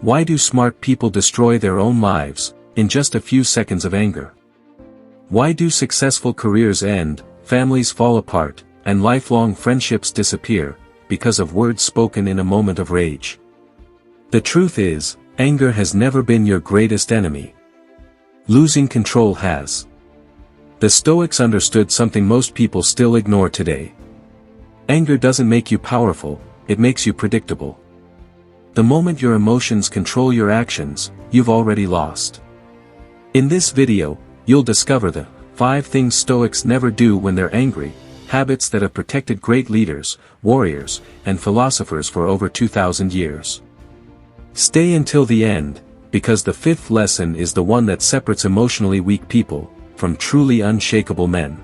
Why do smart people destroy their own lives, in just a few seconds of anger? Why do successful careers end, families fall apart, and lifelong friendships disappear, because of words spoken in a moment of rage? The truth is, anger has never been your greatest enemy. Losing control has. The Stoics understood something most people still ignore today. Anger doesn't make you powerful, it makes you predictable. The moment your emotions control your actions, you've already lost. In this video, you'll discover the 5 things Stoics never do when they're angry, habits that have protected great leaders, warriors, and philosophers for over 2,000 years. Stay until the end, because the 5th lesson is the one that separates emotionally weak people from truly unshakable men.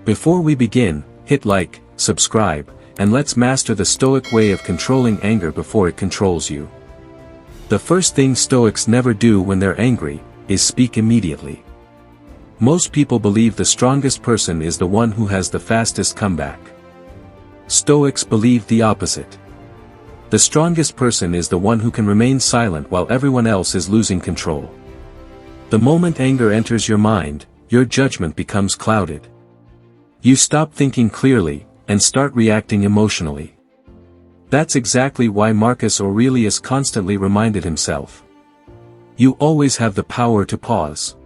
Before we begin, hit like, subscribe, and let's master the Stoic way of controlling anger before it controls you. The first thing Stoics never do when they're angry is speak immediately. Most people believe the strongest person is the one who has the fastest comeback. Stoics believe the opposite. The strongest person is the one who can remain silent while everyone else is losing control. The moment anger enters your mind, your judgment becomes clouded. You stop thinking clearly, and start reacting emotionally. That's exactly why Marcus Aurelius constantly reminded himself. You always have the power to pause.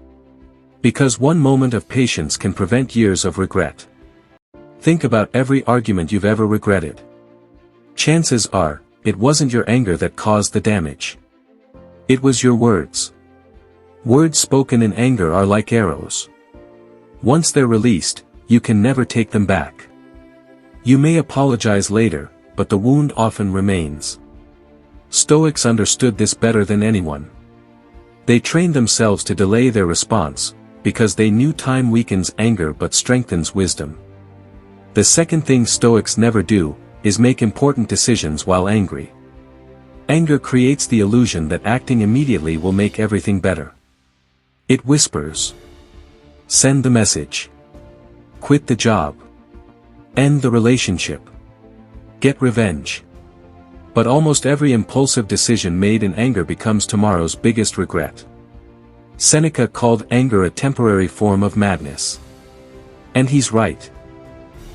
Because one moment of patience can prevent years of regret. Think about every argument you've ever regretted. Chances are, it wasn't your anger that caused the damage. It was your words. Words spoken in anger are like arrows. Once they're released, you can never take them back. You may apologize later, but the wound often remains. Stoics understood this better than anyone. They trained themselves to delay their response, because they knew time weakens anger but strengthens wisdom. The second thing Stoics never do, is make important decisions while angry. Anger creates the illusion that acting immediately will make everything better. It whispers. Send the message. Quit the job. End the relationship. Get revenge. But almost every impulsive decision made in anger becomes tomorrow's biggest regret. Seneca called anger a temporary form of madness. And he's right.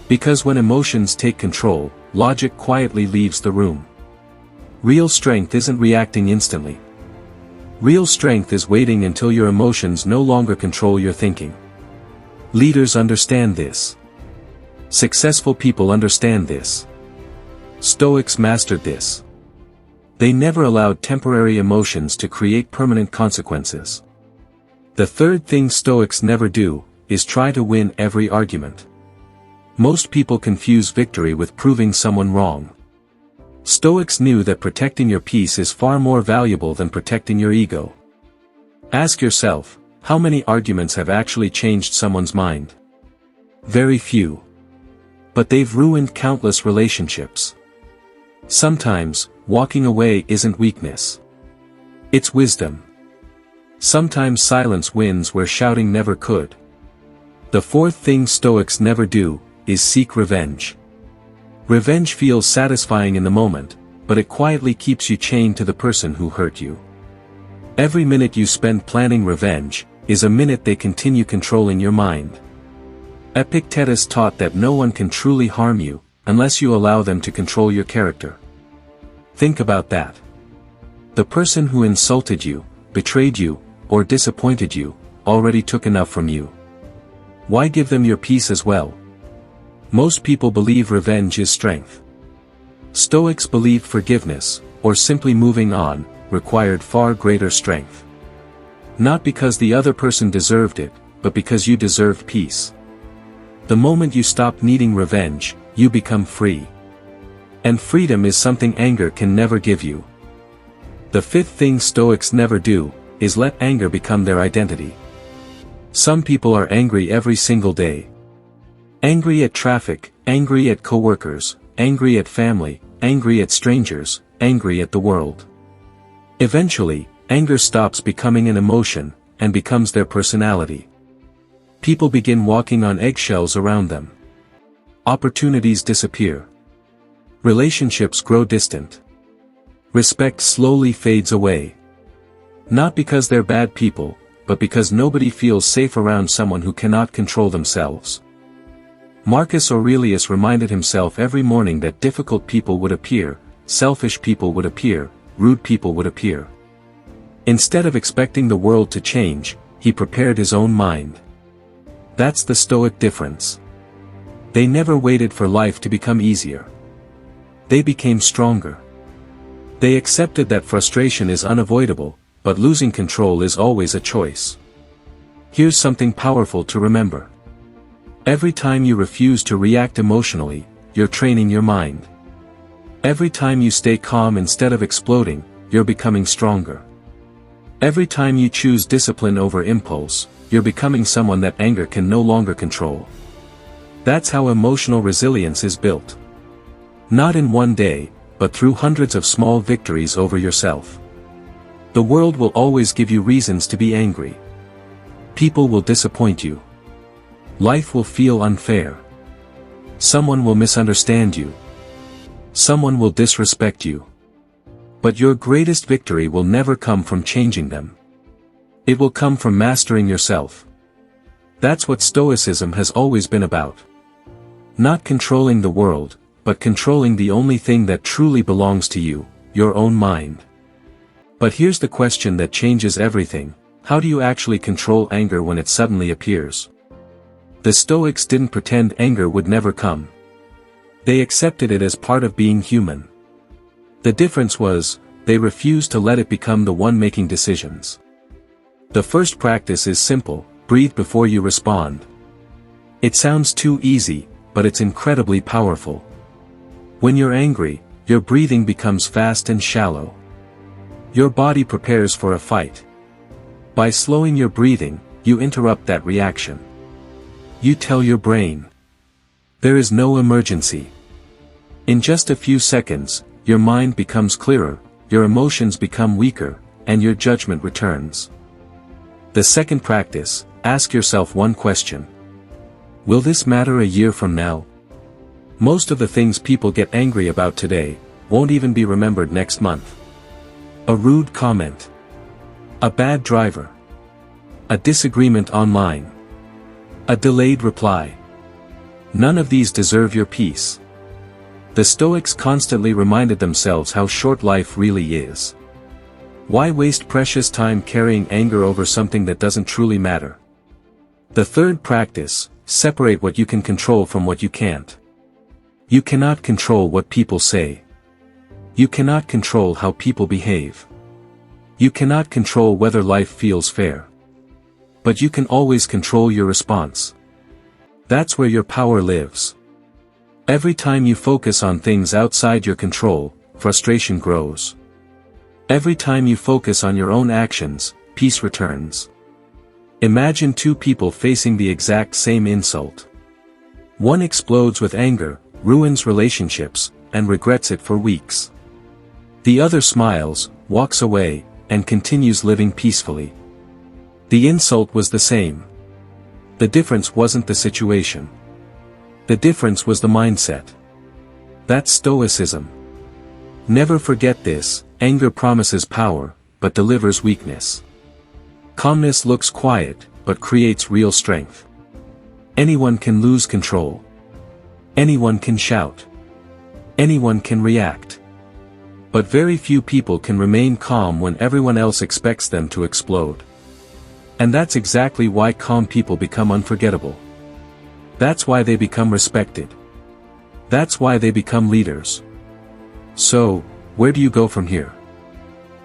Because when emotions take control, logic quietly leaves the room. Real strength isn't reacting instantly. Real strength is waiting until your emotions no longer control your thinking. Leaders understand this. Successful people understand this. Stoics mastered this. They never allowed temporary emotions to create permanent consequences. The third thing Stoics never do, is try to win every argument. Most people confuse victory with proving someone wrong. Stoics knew that protecting your peace is far more valuable than protecting your ego. Ask yourself, how many arguments have actually changed someone's mind? Very few. But they've ruined countless relationships. Sometimes, walking away isn't weakness. It's wisdom. Sometimes silence wins where shouting never could. The fourth thing Stoics never do, is seek revenge. Revenge feels satisfying in the moment, but it quietly keeps you chained to the person who hurt you. Every minute you spend planning revenge, is a minute they continue controlling your mind. Epictetus taught that no one can truly harm you, unless you allow them to control your character. Think about that. The person who insulted you, betrayed you, or disappointed you, already took enough from you. Why give them your peace as well? Most people believe revenge is strength. Stoics believed forgiveness, or simply moving on, required far greater strength. Not because the other person deserved it, but because you deserved peace. The moment you stop needing revenge, you become free. And freedom is something anger can never give you. The fifth thing Stoics never do, is let anger become their identity. Some people are angry every single day. Angry at traffic, angry at coworkers, angry at family, angry at strangers, angry at the world. Eventually, anger stops becoming an emotion, and becomes their personality. People begin walking on eggshells around them. Opportunities disappear. Relationships grow distant. Respect slowly fades away. Not because they're bad people, but because nobody feels safe around someone who cannot control themselves. Marcus Aurelius reminded himself every morning that difficult people would appear, selfish people would appear, rude people would appear. Instead of expecting the world to change, he prepared his own mind. That's the Stoic difference. They never waited for life to become easier. They became stronger. They accepted that frustration is unavoidable, but losing control is always a choice. Here's something powerful to remember. Every time you refuse to react emotionally, you're training your mind. Every time you stay calm instead of exploding, you're becoming stronger. Every time you choose discipline over impulse, you're becoming someone that anger can no longer control. That's how emotional resilience is built. Not in one day, but through hundreds of small victories over yourself. The world will always give you reasons to be angry. People will disappoint you. Life will feel unfair. Someone will misunderstand you. Someone will disrespect you. But your greatest victory will never come from changing them. It will come from mastering yourself. That's what Stoicism has always been about. Not controlling the world, but controlling the only thing that truly belongs to you, your own mind. But here's the question that changes everything: how do you actually control anger when it suddenly appears? The Stoics didn't pretend anger would never come. They accepted it as part of being human. The difference was, they refused to let it become the one making decisions. The first practice is simple: breathe before you respond. It sounds too easy, but it's incredibly powerful. When you're angry, your breathing becomes fast and shallow. Your body prepares for a fight. By slowing your breathing, you interrupt that reaction. You tell your brain, there is no emergency. In just a few seconds, your mind becomes clearer, your emotions become weaker, and your judgment returns. The second practice: ask yourself one question. Will this matter a year from now? Most of the things people get angry about today won't even be remembered next month. A rude comment. A bad driver. A disagreement online. A delayed reply. None of these deserve your peace. The Stoics constantly reminded themselves how short life really is. Why waste precious time carrying anger over something that doesn't truly matter? The third practice: separate what you can control from what you can't. You cannot control what people say. You cannot control how people behave. You cannot control whether life feels fair. But you can always control your response. That's where your power lives. Every time you focus on things outside your control, frustration grows. Every time you focus on your own actions, peace returns. Imagine two people facing the exact same insult. One explodes with anger, ruins relationships, and regrets it for weeks. The other smiles, walks away, and continues living peacefully. The insult was the same. The difference wasn't the situation. The difference was the mindset. That's Stoicism. Never forget this: anger promises power, but delivers weakness. Calmness looks quiet, but creates real strength. Anyone can lose control. Anyone can shout. Anyone can react. But very few people can remain calm when everyone else expects them to explode. And that's exactly why calm people become unforgettable. That's why they become respected. That's why they become leaders. So, where do you go from here?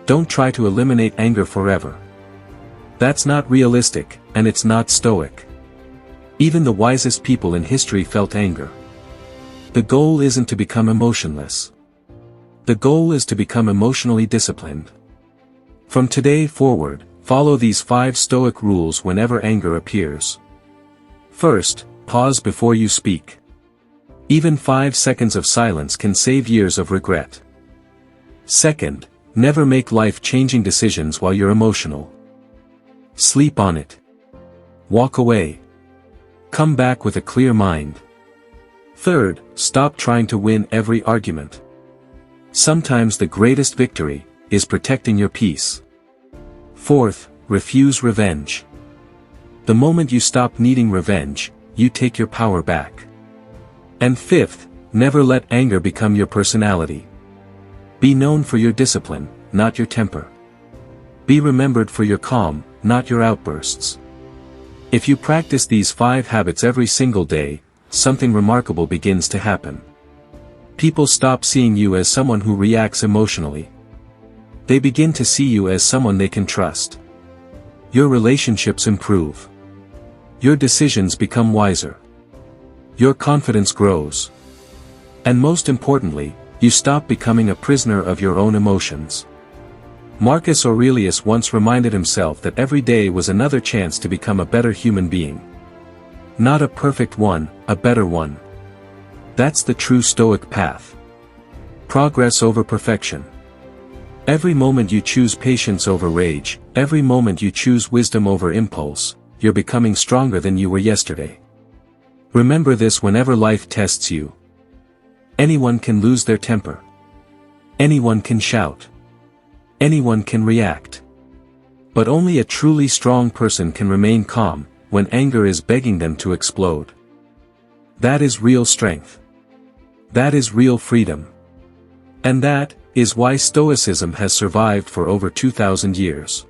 Don't try to eliminate anger forever. That's not realistic, and it's not Stoic. Even the wisest people in history felt anger. The goal isn't to become emotionless. The goal is to become emotionally disciplined. From today forward, follow these 5 Stoic rules whenever anger appears. First, pause before you speak. Even 5 seconds of silence can save years of regret. Second, never make life-changing decisions while you're emotional. Sleep on it. Walk away. Come back with a clear mind. Third, stop trying to win every argument. Sometimes the greatest victory is protecting your peace. Fourth, refuse revenge. The moment you stop needing revenge, you take your power back. And fifth, never let anger become your personality. Be known for your discipline, not your temper. Be remembered for your calm, not your outbursts. If you practice these 5 habits every single day, something remarkable begins to happen. People stop seeing you as someone who reacts emotionally. They begin to see you as someone they can trust. Your relationships improve. Your decisions become wiser. Your confidence grows. And most importantly, you stop becoming a prisoner of your own emotions. Marcus Aurelius once reminded himself that every day was another chance to become a better human being. Not a perfect one, a better one. That's the true Stoic path. Progress over perfection. Every moment you choose patience over rage, every moment you choose wisdom over impulse, you're becoming stronger than you were yesterday. Remember this whenever life tests you. Anyone can lose their temper. Anyone can shout. Anyone can react. But only a truly strong person can remain calm when anger is begging them to explode. That is real strength. That is real freedom. And that is why Stoicism has survived for over 2,000 years.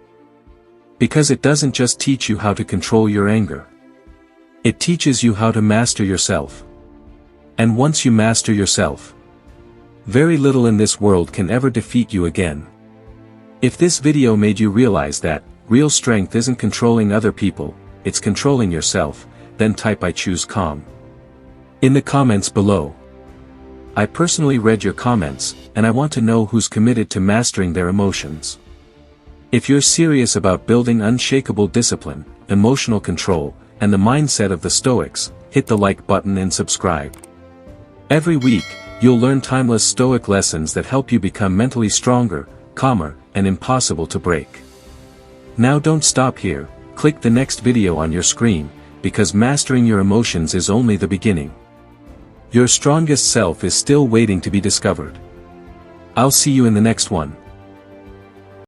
Because it doesn't just teach you how to control your anger. It teaches you how to master yourself. And once you master yourself, very little in this world can ever defeat you again. If this video made you realize that real strength isn't controlling other people, it's controlling yourself, then type "I choose calm" in the comments below. I personally read your comments, and I want to know who's committed to mastering their emotions. If you're serious about building unshakable discipline, emotional control, and the mindset of the Stoics, hit the like button and subscribe. Every week, you'll learn timeless Stoic lessons that help you become mentally stronger, calmer, and impossible to break. Now don't stop here, click the next video on your screen, because mastering your emotions is only the beginning. Your strongest self is still waiting to be discovered. I'll see you in the next one.